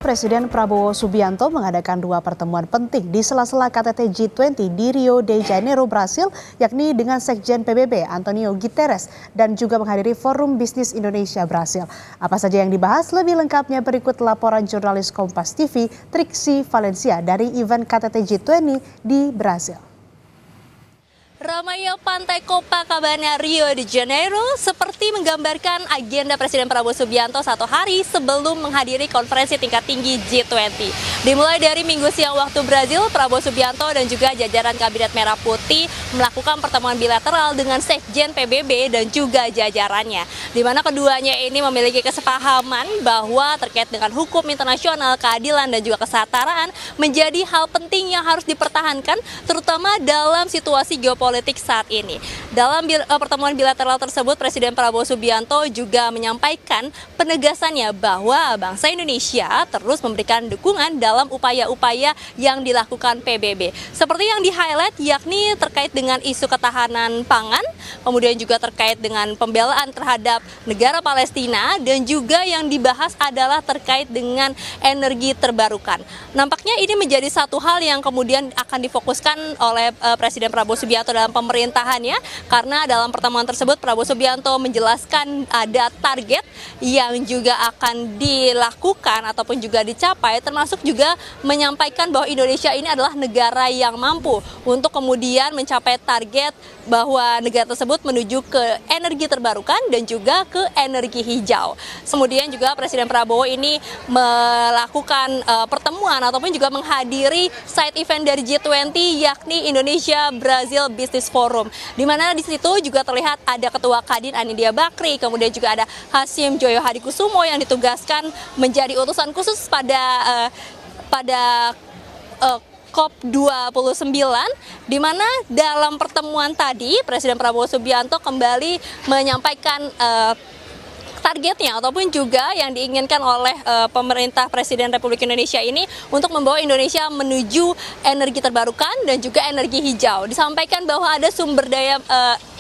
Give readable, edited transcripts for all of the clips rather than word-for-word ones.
Presiden Prabowo Subianto mengadakan dua pertemuan penting di sela-sela KTT G20 di Rio de Janeiro, Brasil, yakni dengan Sekjen PBB Antonio Guterres dan juga menghadiri Forum Bisnis Indonesia Brasil. Apa saja yang dibahas lebih lengkapnya berikut laporan jurnalis Kompas TV Triksi Valencia dari event KTT G20 di Brasil. Ramainya pantai Copacabana Rio de Janeiro seperti menggambarkan agenda Presiden Prabowo Subianto satu hari sebelum menghadiri konferensi tingkat tinggi G20. Dimulai dari Minggu siang waktu Brazil, Prabowo Subianto dan juga jajaran Kabinet Merah Putih melakukan pertemuan bilateral dengan Sekjen PBB dan juga jajarannya. Di mana keduanya ini memiliki kesepahaman bahwa terkait dengan hukum internasional, keadilan dan juga kesetaraan menjadi hal penting yang harus dipertahankan terutama dalam situasi geopolitik saat ini. Dalam pertemuan bilateral tersebut, Presiden Prabowo Subianto juga menyampaikan penegasannya bahwa bangsa Indonesia terus memberikan dukungan dalam upaya-upaya yang dilakukan PBB. Seperti yang di-highlight yakni terkait dengan isu ketahanan pangan, kemudian juga terkait dengan pembelaan terhadap negara Palestina dan juga yang dibahas adalah terkait dengan energi terbarukan. Nampaknya ini menjadi satu hal yang kemudian akan difokuskan oleh Presiden Prabowo Subianto dalam pemerintahannya, karena dalam pertemuan tersebut Prabowo Subianto menjelaskan ada target yang juga akan dilakukan ataupun juga dicapai, termasuk juga menyampaikan bahwa Indonesia ini adalah negara yang mampu untuk kemudian mencapai target bahwa negara tersebut menuju ke energi terbarukan dan juga ke energi hijau. Kemudian juga Presiden Prabowo ini melakukan pertemuan ataupun juga menghadiri side event dari G20 yakni Indonesia Brazil Business Forum, di mana di situ juga terlihat ada Ketua Kadin Anindya Bakri, kemudian juga ada Hasyim Joyo Hadikusumo yang ditugaskan menjadi utusan khusus pada COP29, di mana dalam pertemuan tadi Presiden Prabowo Subianto kembali menyampaikan targetnya ataupun juga yang diinginkan oleh pemerintah Presiden Republik Indonesia ini untuk membawa Indonesia menuju energi terbarukan dan juga energi hijau. Disampaikan bahwa ada sumber daya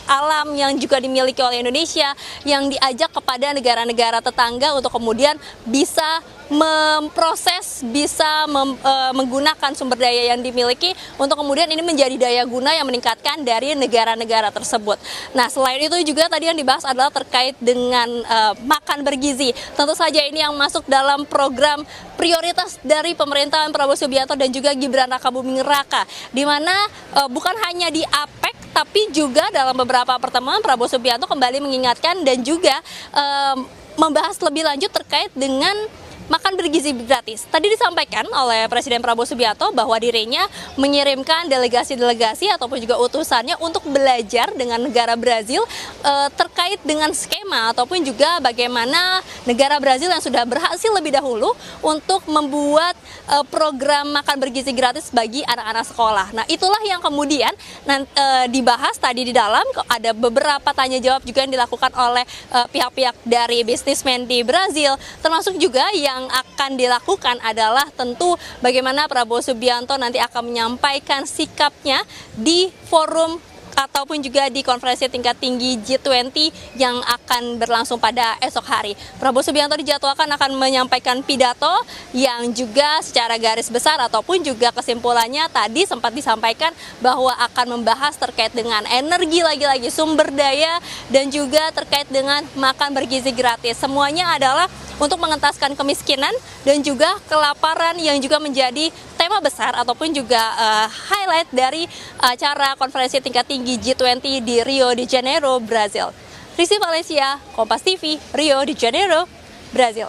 alam yang juga dimiliki oleh Indonesia yang diajak kepada negara-negara tetangga untuk kemudian bisa memproses, bisa menggunakan sumber daya yang dimiliki untuk kemudian ini menjadi daya guna yang meningkatkan dari negara-negara tersebut. Nah, selain itu juga tadi yang dibahas adalah terkait dengan makan bergizi. Tentu saja ini yang masuk dalam program prioritas dari pemerintahan Prabowo Subianto dan juga Gibran Rakabuming Raka, di mana bukan hanya di APEC tapi juga dalam beberapa pertemuan Prabowo Subianto kembali mengingatkan dan juga membahas lebih lanjut terkait dengan makan bergizi gratis. Tadi disampaikan oleh Presiden Prabowo Subianto bahwa dirinya mengirimkan delegasi-delegasi ataupun juga utusannya untuk belajar dengan negara Brazil terkait dengan skema ataupun juga bagaimana negara Brazil yang sudah berhasil lebih dahulu untuk membuat program makan bergizi gratis bagi anak-anak sekolah. Nah, itulah yang kemudian dibahas tadi di dalam. Ada beberapa tanya jawab juga yang dilakukan oleh pihak-pihak dari bisnismen di Brazil, termasuk juga yang akan dilakukan adalah tentu bagaimana Prabowo Subianto nanti akan menyampaikan sikapnya di forum ataupun juga di konferensi tingkat tinggi G20 yang akan berlangsung pada esok hari. Prabowo Subianto dijadwalkan akan menyampaikan pidato yang juga secara garis besar ataupun juga kesimpulannya tadi sempat disampaikan bahwa akan membahas terkait dengan energi, lagi-lagi sumber daya dan juga terkait dengan makan bergizi gratis. Semuanya adalah untuk mengentaskan kemiskinan dan juga kelaparan yang juga menjadi tema besar ataupun juga highlight dari acara konferensi tingkat tinggi G20 di Rio de Janeiro, Brasil. Triksi Valencia, Kompas TV, Rio de Janeiro, Brasil.